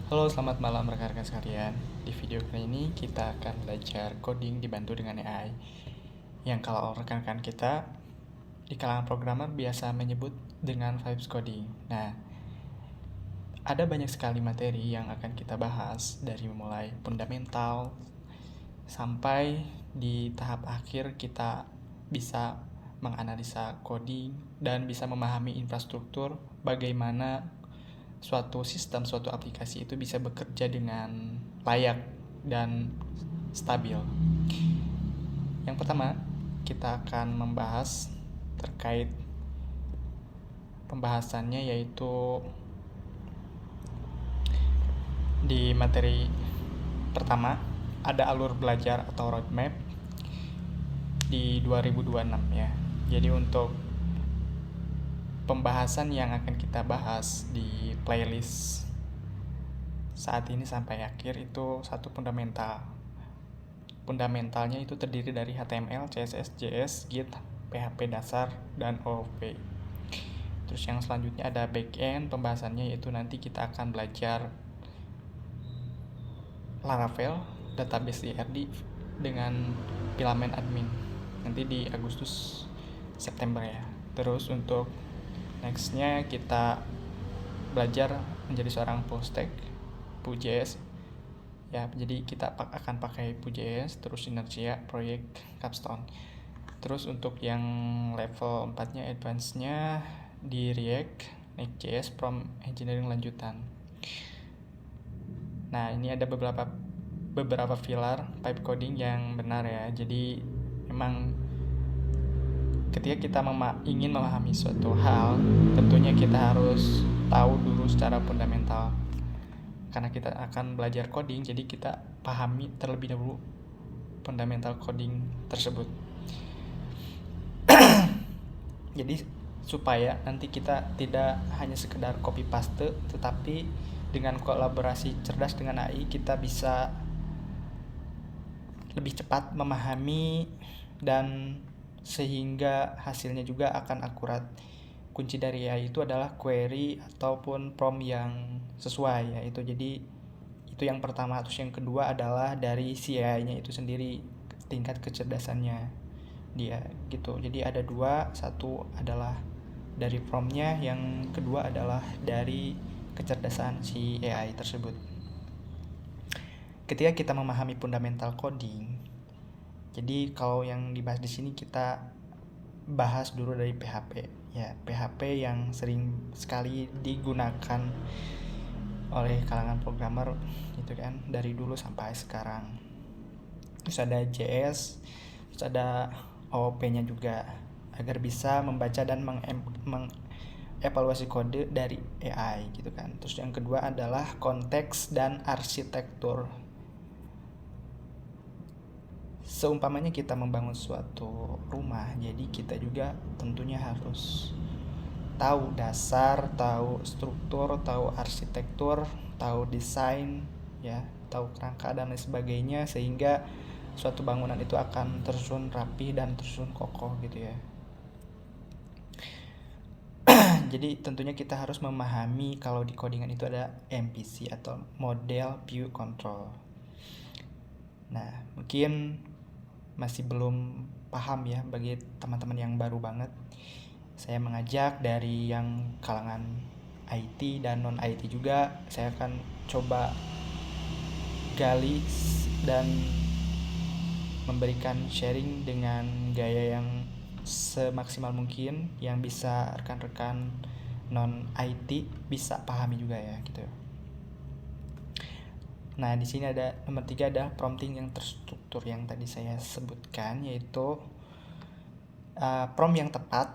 Halo, selamat malam rekan-rekan sekalian. Di video kali ini kita akan belajar coding dibantu dengan AI. Yang kalau rekan-rekan kita di kalangan programmer biasa menyebut dengan vibes coding. Nah, ada banyak sekali materi yang akan kita bahas dari mulai fundamental sampai di tahap akhir kita bisa menganalisa coding dan bisa memahami infrastruktur bagaimana suatu sistem, suatu aplikasi itu bisa bekerja dengan layak dan stabil. Yang pertama, kita akan membahas terkait pembahasannya, yaitu di materi pertama ada alur belajar atau roadmap di 2026 ya. Jadi untuk pembahasan yang akan kita bahas di playlist saat ini sampai akhir itu satu fundamental. Fundamentalnya itu terdiri dari HTML, CSS, JS, Git, PHP dasar, dan OOP. Terus yang selanjutnya ada backend, pembahasannya yaitu nanti kita akan belajar Laravel, database IRD dengan filamen admin nanti di Agustus September ya. Terus untuk nextnya kita belajar menjadi seorang full stack Vue.js ya, jadi kita akan pakai Vue.js, terus Inertia, Project, Capstone. Terus untuk yang level 4 nya advance nya di React, Next.js, Prompt Engineering lanjutan. Nah, ini ada beberapa pilar pipe coding yang benar ya. Jadi memang ketika kita ingin memahami suatu hal, tentunya kita harus tahu dulu secara fundamental. Karena kita akan belajar coding, jadi kita pahami terlebih dahulu fundamental coding tersebut. Jadi supaya nanti kita tidak hanya sekedar copy paste, tetapi dengan kolaborasi cerdas dengan AI kita bisa lebih cepat memahami dan sehingga hasilnya juga akan akurat. Kunci dari AI itu adalah query ataupun prompt yang sesuai ya, itu jadi itu yang pertama. Terus yang kedua adalah dari si AI-nya itu sendiri, tingkat kecerdasannya dia gitu. Jadi ada dua, satu adalah dari prompt-nya, yang kedua adalah dari kecerdasan si AI tersebut. Ketika kita memahami fundamental coding, jadi kalau yang dibahas di sini kita bahas dulu dari PHP ya. PHP yang sering sekali digunakan oleh kalangan programmer gitu kan, dari dulu sampai sekarang. Terus ada JS, terus ada OOP-nya juga, agar bisa membaca dan mengevaluasi kode dari AI gitu kan. Terus yang kedua adalah konteks dan arsitektur. Seumpamanya kita membangun suatu rumah, jadi kita juga tentunya harus tahu dasar, tahu struktur, tahu arsitektur, tahu desain ya, tahu kerangka dan lain sebagainya, sehingga suatu bangunan itu akan tersusun rapi dan tersusun kokoh gitu ya. Jadi tentunya kita harus memahami kalau di codingan itu ada MVC atau Model View Control. Nah, mungkin masih belum paham ya bagi teman-teman yang baru banget. Saya mengajak dari yang kalangan IT dan non IT juga, saya akan coba gali dan memberikan sharing dengan gaya yang semaksimal mungkin, yang bisa rekan-rekan non IT bisa pahami juga ya gitu. Nah, di sini ada nomor 3, ada prompting yang terstruktur yang tadi saya sebutkan, yaitu prompt yang tepat,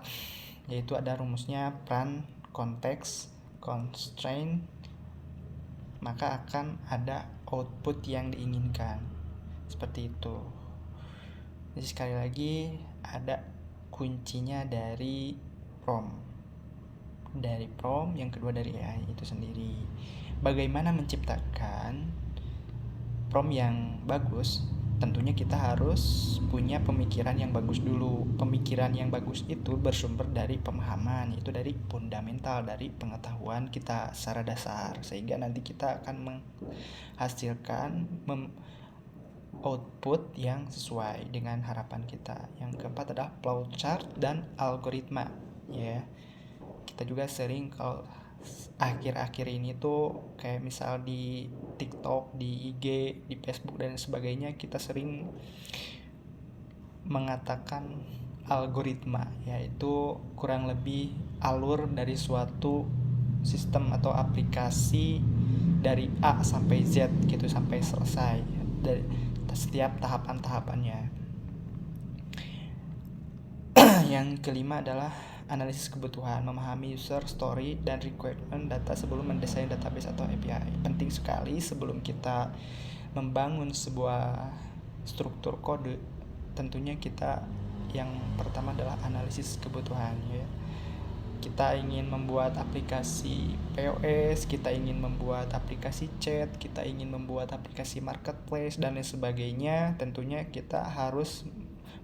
yaitu ada rumusnya plan, konteks, constraint, maka akan ada output yang diinginkan. Seperti itu. Jadi sekali lagi ada kuncinya dari prompt. Dari prompt, yang kedua dari AI itu sendiri. Bagaimana menciptakan prompt yang bagus tentunya kita harus punya pemikiran yang bagus dulu. Pemikiran yang bagus itu bersumber dari pemahaman, yaitu dari fundamental, dari pengetahuan kita secara dasar, sehingga nanti kita akan menghasilkan output yang sesuai dengan harapan kita. Yang keempat adalah flowchart dan algoritma, ya. Kita juga sering kalau akhir-akhir ini tuh kayak misal di TikTok, di IG, di Facebook dan sebagainya, kita sering mengatakan algoritma, yaitu kurang lebih alur dari suatu sistem atau aplikasi dari A sampai Z gitu, sampai selesai dari setiap tahapan-tahapannya. Yang kelima adalah analisis kebutuhan, memahami user story dan requirement data sebelum mendesain database atau API. Penting sekali sebelum kita membangun sebuah struktur kode, tentunya kita yang pertama adalah analisis kebutuhan, ya. Kita ingin membuat aplikasi POS, kita ingin membuat aplikasi chat, kita ingin membuat aplikasi marketplace dan lain sebagainya. Tentunya kita harus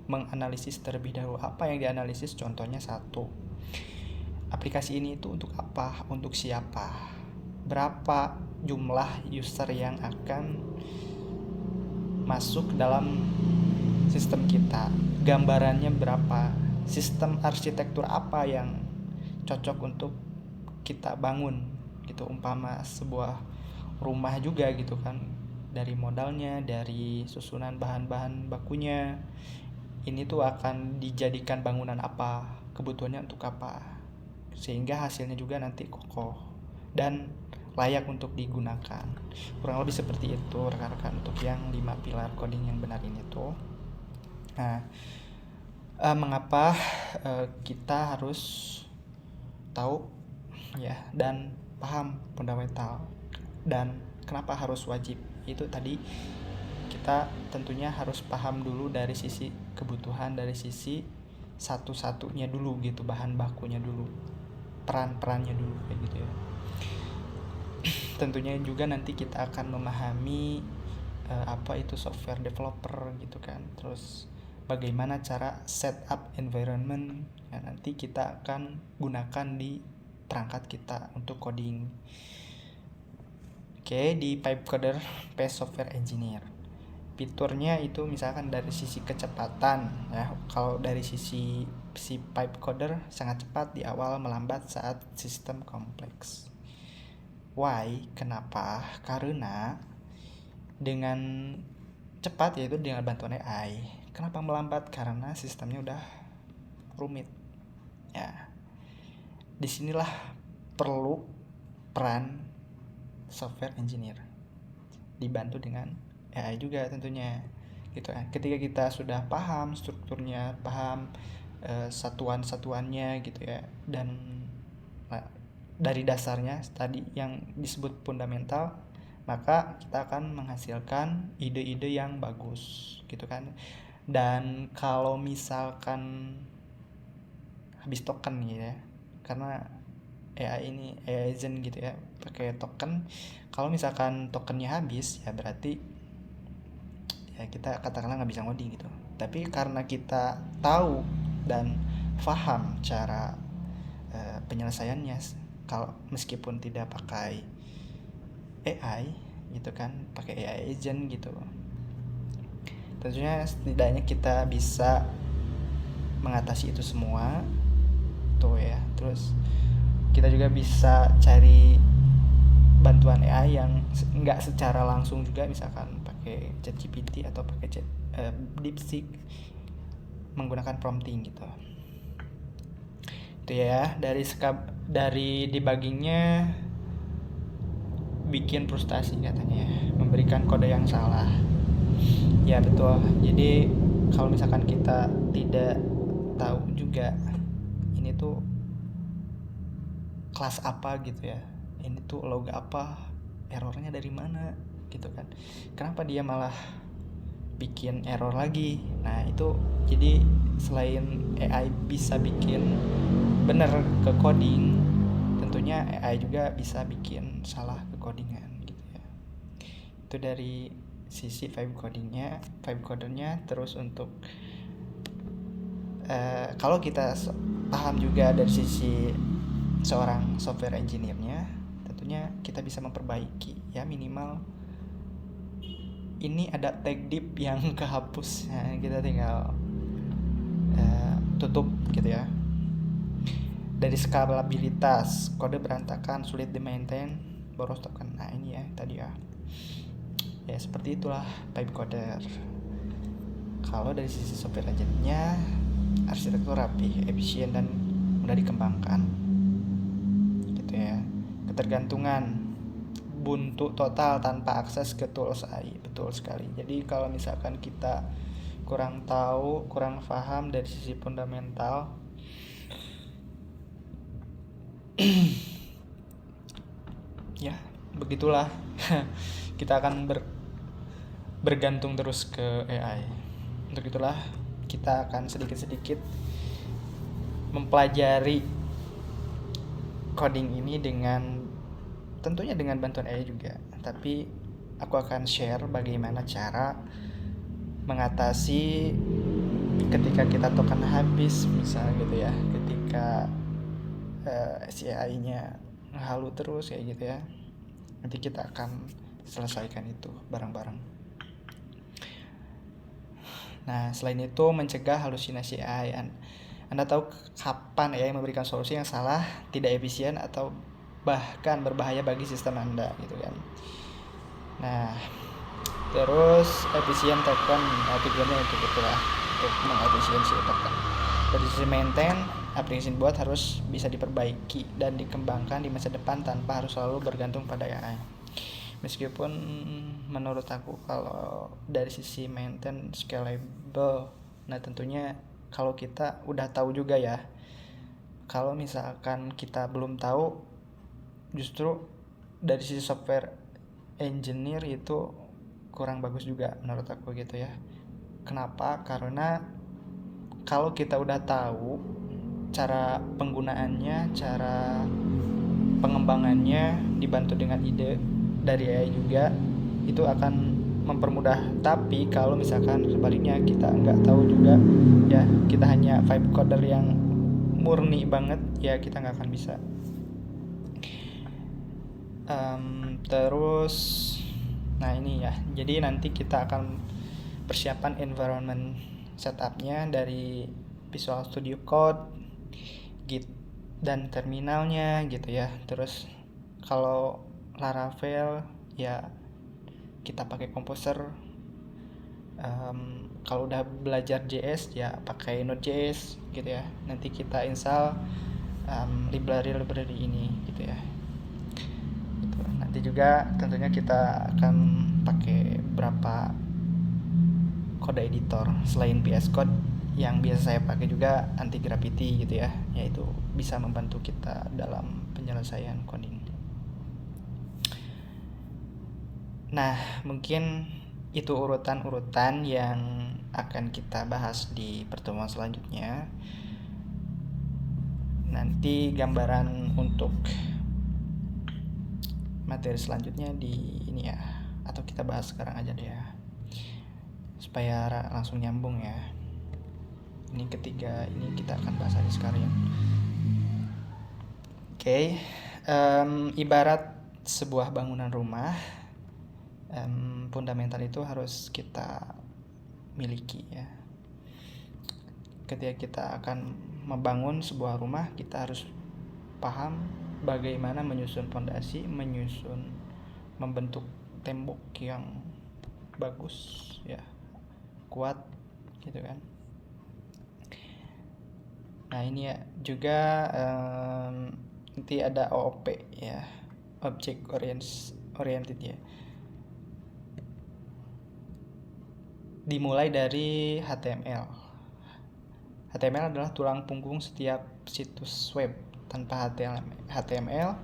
menganalisis terlebih dahulu. Apa yang dianalisis? Contohnya satu, aplikasi ini itu untuk apa, untuk siapa, berapa jumlah user yang akan masuk dalam sistem kita, gambarannya berapa, sistem arsitektur apa yang cocok untuk kita bangun gitu. Umpama sebuah rumah juga gitu kan, dari modalnya, dari susunan bahan-bahan bakunya, ini tuh akan dijadikan bangunan apa, kebutuhannya untuk apa, sehingga hasilnya juga nanti kokoh dan layak untuk digunakan. Kurang lebih seperti itu rekan-rekan untuk yang 5 pilar coding yang benar ini tuh. Nah, mengapa kita harus tahu ya dan paham fundamental, dan kenapa harus wajib? Itu tadi kita tentunya harus paham dulu dari sisi kebutuhan, dari sisi satu-satunya dulu gitu, bahan bakunya dulu, peran-perannya dulu kayak gitu ya. Tentunya juga nanti kita akan memahami apa itu software developer gitu kan, terus bagaimana cara setup environment yang nanti kita akan gunakan di perangkat kita untuk coding. Oke, di Pipecoder P Software Engineer, fiturnya itu misalkan dari sisi kecepatan ya. Kalau dari sisi Pipecoder sangat cepat di awal, melambat saat sistem kompleks. Why? Kenapa? Karena dengan cepat, yaitu dengan bantuan AI. Kenapa melambat? Karena sistemnya udah rumit ya. Disinilah perlu peran software engineer, dibantu dengan AI juga tentunya gitu kan. Ketika kita sudah paham strukturnya, paham satuan-satuannya gitu ya, dan dari dasarnya tadi yang disebut fundamental, maka kita akan menghasilkan ide-ide yang bagus gitu kan. Dan kalau misalkan habis token gitu ya, karena AI ini AI agent gitu ya, pakai token. Kalau misalkan tokennya habis ya berarti ya kita katakanlah nggak bisa ngoding gitu. Tapi karena kita tahu dan paham cara penyelesaiannya, kalau meskipun tidak pakai AI gitu kan, pakai AI agent gitu, tentunya setidaknya kita bisa mengatasi itu semua tuh ya. Terus kita juga bisa cari bantuan AI yang nggak secara langsung juga, misalkan pakai ChatGPT atau pakai DeepSeek menggunakan prompting gitu. Itu ya, dari debuggingnya bikin frustasi katanya, memberikan kode yang salah. Ya betul. Jadi kalau misalkan kita tidak tahu juga ini tuh kelas apa gitu ya, ini tuh log apa, errornya dari mana gitu kan, kenapa dia malah bikin error lagi. Nah itu jadi selain AI bisa bikin bener ke coding, tentunya AI juga bisa bikin salah ke codingan gitu ya. Itu dari sisi vibe codernya. Terus untuk kalau kita paham juga dari sisi seorang software engineer-nya, tentunya kita bisa memperbaiki ya, minimal ini ada tag div yang kehapus, nah, kita tinggal tutup gitu ya. Dari skalabilitas, kode berantakan, sulit di maintain, boros token. Nah ini ya tadi ya seperti itulah pipe coder. Kalau dari sisi software engineer-nya, arsitektur rapi, efisien dan mudah dikembangkan gitu ya. Ketergantungan, buntu total tanpa akses ke tools AI. Betul sekali. Jadi kalau misalkan kita kurang paham dari sisi fundamental, ya begitulah kita akan bergantung terus ke AI. Untuk itulah kita akan sedikit-sedikit mempelajari coding ini tentunya dengan bantuan AI juga. Tapi aku akan share bagaimana cara mengatasi ketika kita token habis misalnya gitu ya, ketika si AI-nya halu terus kayak gitu ya. Nanti kita akan selesaikan itu bareng-bareng. Nah, selain itu mencegah halusinasi AI. Anda tahu kapan AI memberikan solusi yang salah, tidak efisien, atau bahkan berbahaya bagi sistem Anda gitu kan. Nah, terus efisien token, tujuannya itu itulah untuk mengefisiensi token. Dari sisi maintain, aplikasi buat harus bisa diperbaiki dan dikembangkan di masa depan tanpa harus selalu bergantung pada AI. Meskipun menurut aku kalau dari sisi maintain scalable, nah tentunya kalau kita udah tahu juga ya, kalau misalkan kita belum tahu, justru dari sisi software engineer itu kurang bagus juga menurut aku gitu ya. Kenapa? Karena kalau kita udah tahu cara penggunaannya, cara pengembangannya, dibantu dengan ide dari AI juga, itu akan mempermudah. Tapi kalau misalkan sebaliknya kita nggak tahu juga ya, kita hanya vibe coder yang murni banget ya, kita nggak akan bisa. Terus nah ini ya, jadi nanti kita akan persiapan environment setupnya dari Visual Studio Code, Git dan terminalnya gitu ya. Terus kalau Laravel ya kita pakai Composer. Kalau udah belajar JS ya pakai Node.js gitu ya. Nanti kita install library ini gitu ya. Gitu. Nanti juga tentunya kita akan pakai berapa kode editor selain VS Code. Yang biasa saya pakai juga anti gravity gitu ya, yaitu bisa membantu kita dalam penyelesaian coding. Nah, mungkin itu urutan-urutan yang akan kita bahas di pertemuan selanjutnya. Nanti gambaran untuk materi selanjutnya di ini ya, atau kita bahas sekarang aja deh ya, supaya langsung nyambung ya. Ini ketiga, ini kita akan bahas aja sekarang ya. Oke. Ibarat sebuah bangunan rumah, fundamental itu harus kita miliki ya. Ketika kita akan membangun sebuah rumah, kita harus paham bagaimana menyusun fondasi, membentuk tembok yang bagus ya, kuat gitu kan. Nah ini ya juga nanti ada OOP ya, Object Oriented ya. Dimulai dari HTML. HTML adalah tulang punggung setiap situs web. Tanpa HTML,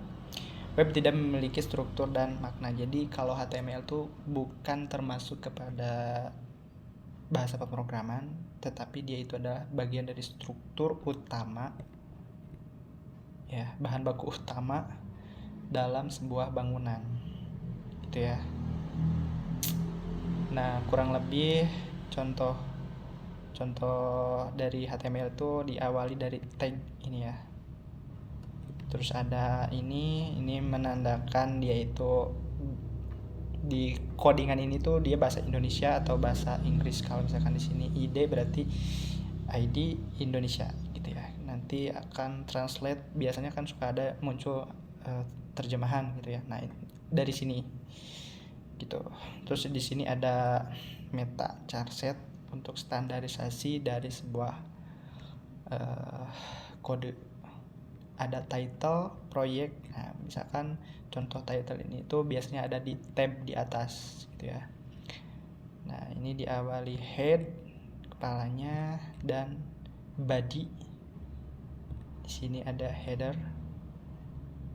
web tidak memiliki struktur dan makna. Jadi kalau HTML itu bukan termasuk kepada bahasa pemrograman, tetapi dia itu adalah bagian dari struktur utama ya, bahan baku utama dalam sebuah bangunan gitu ya. Nah, kurang lebih contoh dari HTML itu diawali dari tag ini ya. Terus ada ini menandakan dia itu di codingan ini tuh dia bahasa Indonesia atau bahasa Inggris. Kalau misalkan di sini ID berarti ID Indonesia gitu ya. Nanti akan translate, biasanya kan suka ada muncul terjemahan gitu ya. Nah, dari sini gitu. Terus di sini ada meta charset untuk standarisasi dari sebuah kode. Ada title proyek. Nah, misalkan contoh title ini itu biasanya ada di tab di atas gitu ya. Nah, ini diawali head, kepalanya, dan body. Di sini ada header,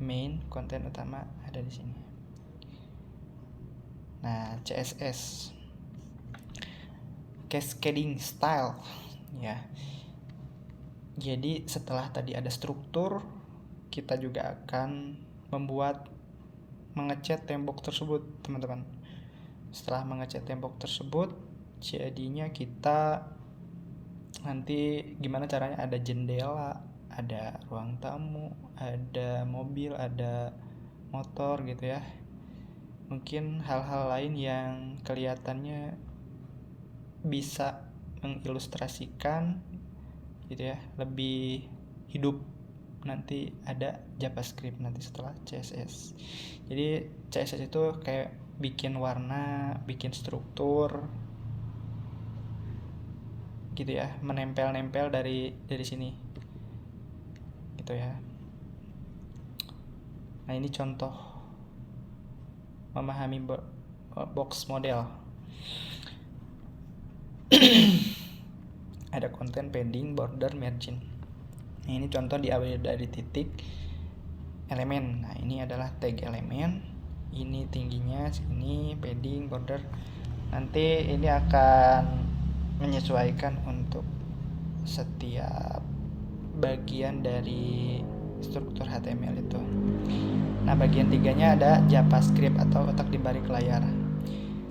main, konten utama ada di sini. Nah, CSS cascading style ya. Jadi setelah tadi ada struktur, kita juga akan mengecat tembok tersebut, teman-teman. Setelah mengecat tembok tersebut, jadinya kita nanti gimana caranya, ada jendela, ada ruang tamu, ada mobil, ada motor gitu ya. Mungkin hal-hal lain yang kelihatannya bisa mengilustrasikan gitu ya, lebih hidup. Nanti ada JavaScript nanti setelah CSS. Jadi CSS itu kayak bikin warna, bikin struktur gitu ya, menempel-nempel dari sini gitu ya. Nah, ini contoh memahami box model. Ada konten, padding, border, margin. Nah, ini contoh diawali dari titik elemen. Nah, ini adalah tag elemen. Ini tingginya segini, padding, border. Nanti ini akan menyesuaikan untuk setiap bagian dari struktur HTML itu. Nah, bagian tiganya ada JavaScript atau otak di balik layar.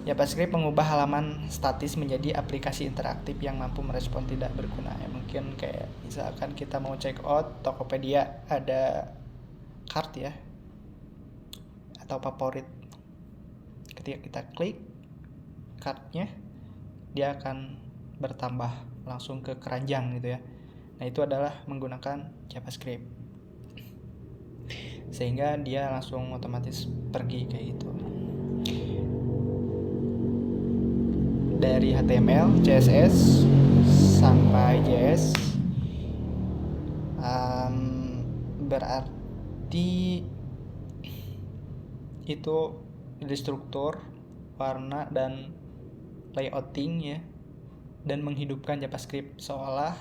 JavaScript mengubah halaman statis menjadi aplikasi interaktif yang mampu merespon tidak berguna. Ya, mungkin kayak misalkan kita mau check out Tokopedia, ada cart ya, atau favorit. Ketika kita klik cartnya, dia akan bertambah langsung ke keranjang gitu ya. Nah, itu adalah menggunakan JavaScript, sehingga dia langsung otomatis pergi kayak gitu. Dari HTML, CSS sampai JS, berarti itu dari struktur, warna, dan layouting ya, dan menghidupkan JavaScript seolah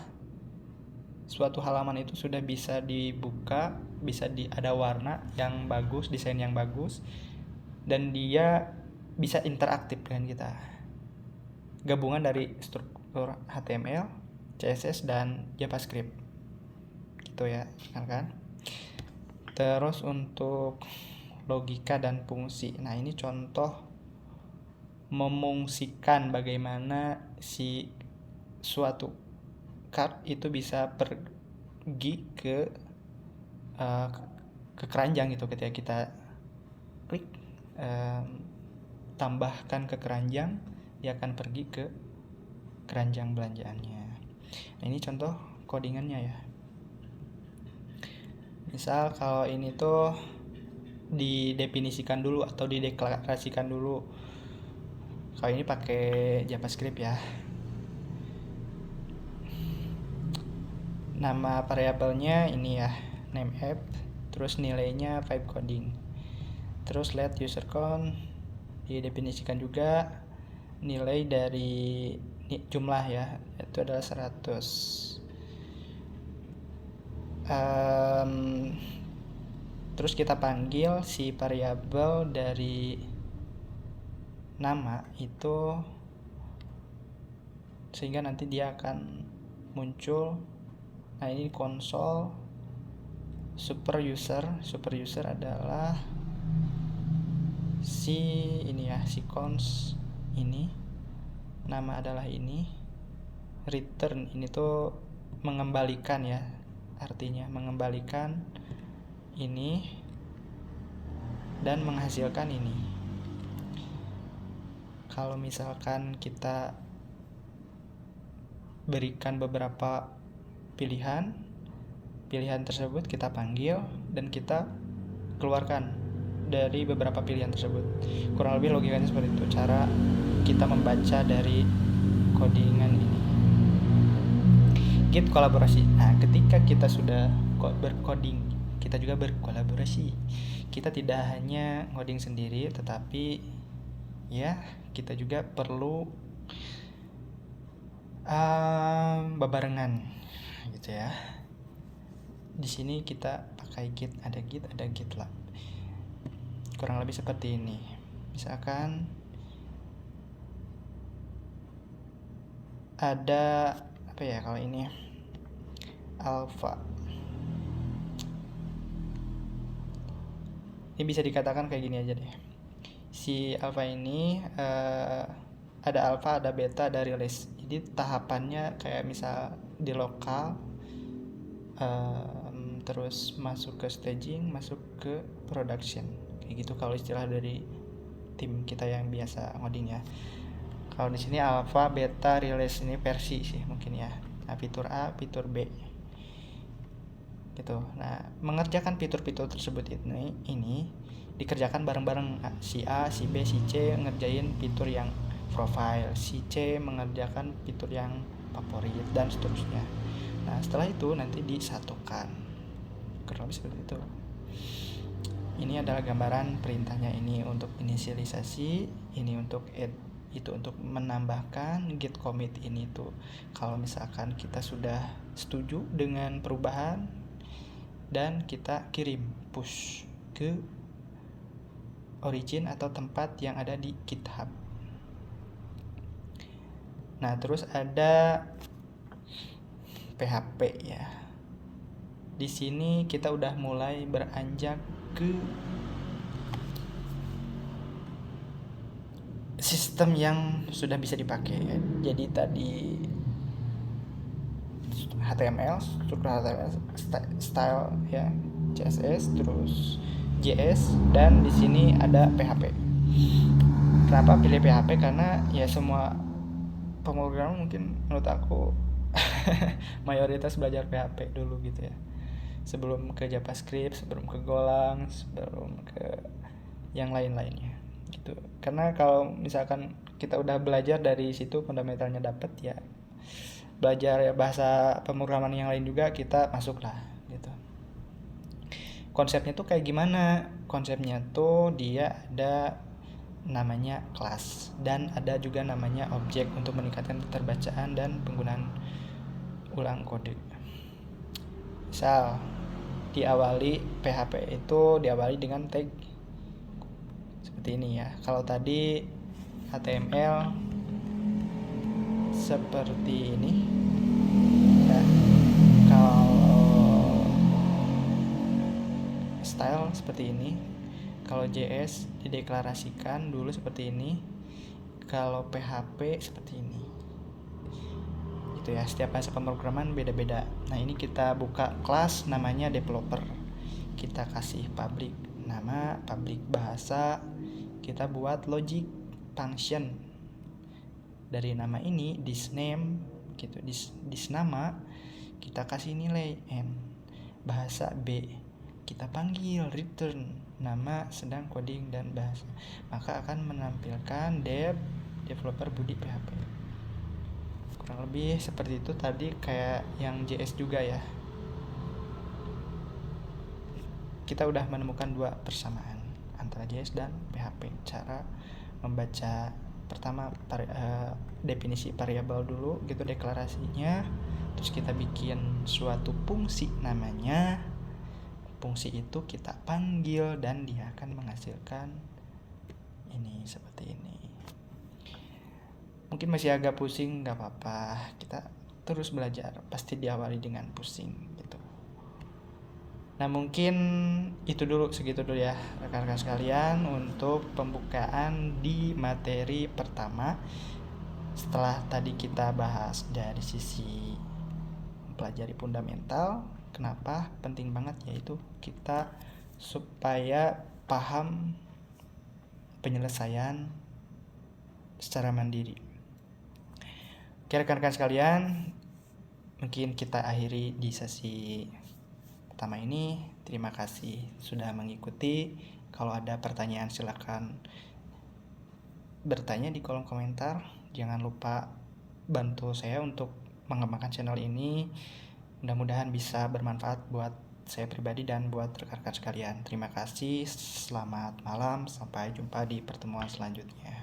suatu halaman itu sudah bisa dibuka, bisa ada warna yang bagus, desain yang bagus, dan dia bisa interaktif dengan kita. Gabungan dari struktur HTML, CSS, dan JavaScript gitu ya kan. Terus untuk logika dan fungsi. Nah, ini contoh memungsikan bagaimana si suatu card itu bisa pergi ke keranjang gitu. Ketika kita klik tambahkan ke keranjang, dia akan pergi ke keranjang belanjaannya. Nah, ini contoh codingannya ya. Misal kalau ini tuh didefinisikan dulu atau dideklarasikan dulu. Kalau ini pakai JavaScript ya. Nama variabelnya ini ya, name app, terus nilainya pipe coding. Terus let user count didefinisikan juga, nilai dari jumlah ya, itu adalah 100. Terus kita panggil si variabel dari nama itu, sehingga nanti dia akan muncul. Nah, ini konsol super user adalah si ini ya, si cons ini. nama adalah ini. Return ini tuh mengembalikan ya, artinya mengembalikan ini dan menghasilkan ini. Kalau misalkan kita berikan beberapa pilihan tersebut kita panggil dan kita keluarkan dari beberapa pilihan tersebut. Kurang lebih logikanya seperti itu cara kita membaca dari codingan ini. Git kolaborasi. Nah, ketika kita sudah bercoding, kita juga berkolaborasi. Kita tidak hanya ngoding sendiri, tetapi ya kita juga perlu bebarengan gitu ya. Di sini kita pakai Git, ada GitLab. Kurang lebih seperti ini. Misalkan ada apa ya kalau ini alpha. Ini bisa dikatakan kayak gini aja deh. Si alpha ini ada alpha, ada beta, ada release. Jadi tahapannya kayak misal di lokal, terus masuk ke staging, masuk ke production. Kayak gitu kalau istilah dari tim kita yang biasa ngoding ya. Kalau di sini alpha, beta, release ini versi sih mungkin ya. Nah, fitur A, fitur B. Gitu. Nah, mengerjakan fitur-fitur tersebut ini dikerjakan bareng-bareng. Si A, si B, si C ngerjain fitur yang profile, si C mengerjakan fitur yang favorit dan seterusnya. Nah, setelah itu nanti disatukan. Kurang lebih seperti itu. Ini adalah gambaran perintahnya, ini untuk inisialisasi, ini untuk add, itu untuk menambahkan. Git commit ini tuh kalau misalkan kita sudah setuju dengan perubahan dan kita kirim push ke origin atau tempat yang ada di GitHub. Nah, terus ada PHP ya. Di sini kita udah mulai beranjak ke sistem yang sudah bisa dipakai. Jadi tadi HTML, struktur HTML, style ya, CSS, terus JS, dan di sini ada PHP. Kenapa pilih PHP? Karena ya semua pemrograman mungkin menurut aku mayoritas belajar PHP dulu gitu ya. Sebelum ke JavaScript, sebelum ke Golang, sebelum ke yang lain-lainnya gitu. Karena kalau misalkan kita udah belajar dari situ fundamentalnya dapat ya, belajar ya bahasa pemrograman yang lain juga kita masuk lah gitu. Konsepnya tuh kayak gimana? Konsepnya tuh dia ada namanya kelas dan ada juga namanya objek untuk meningkatkan keterbacaan dan penggunaan ulang kode. Misal diawali PHP itu diawali dengan tag seperti ini ya. Kalau tadi HTML seperti ini ya. Kalau style seperti ini. Kalau JS dideklarasikan dulu seperti ini. Kalau PHP seperti ini. Itu ya, setiap bahasa pemrograman beda-beda. Nah, ini kita buka kelas namanya developer. Kita kasih public nama, public bahasa. Kita buat logic function. Dari nama ini this name gitu, this nama kita kasih nilai n. Bahasa B kita panggil return nama, sedang, coding, dan bahasa, maka akan menampilkan developer Budi PHP. Kurang lebih seperti itu tadi, kayak yang JS juga ya. Kita udah menemukan dua persamaan antara JS dan PHP. Cara membaca pertama definisi variabel dulu gitu, deklarasinya, terus kita bikin suatu fungsi namanya. Fungsi itu kita panggil dan dia akan menghasilkan ini seperti ini. Mungkin masih agak pusing, gak apa-apa, kita terus belajar, pasti diawali dengan pusing gitu. Nah, mungkin itu dulu, segitu dulu ya rekan-rekan sekalian untuk pembukaan di materi pertama Setelah tadi kita bahas dari sisi mempelajari fundamental, kenapa penting banget yaitu kita supaya paham penyelesaian secara mandiri. Oke rekan-rekan sekalian, mungkin kita akhiri di sesi pertama ini. Terima kasih sudah mengikuti. Kalau ada pertanyaan silakan bertanya di kolom komentar. Jangan lupa bantu saya untuk mengembangkan channel ini. Mudah-mudahan bisa bermanfaat buat saya pribadi dan buat rekan-rekan sekalian. Terima kasih, selamat malam, sampai jumpa di pertemuan selanjutnya.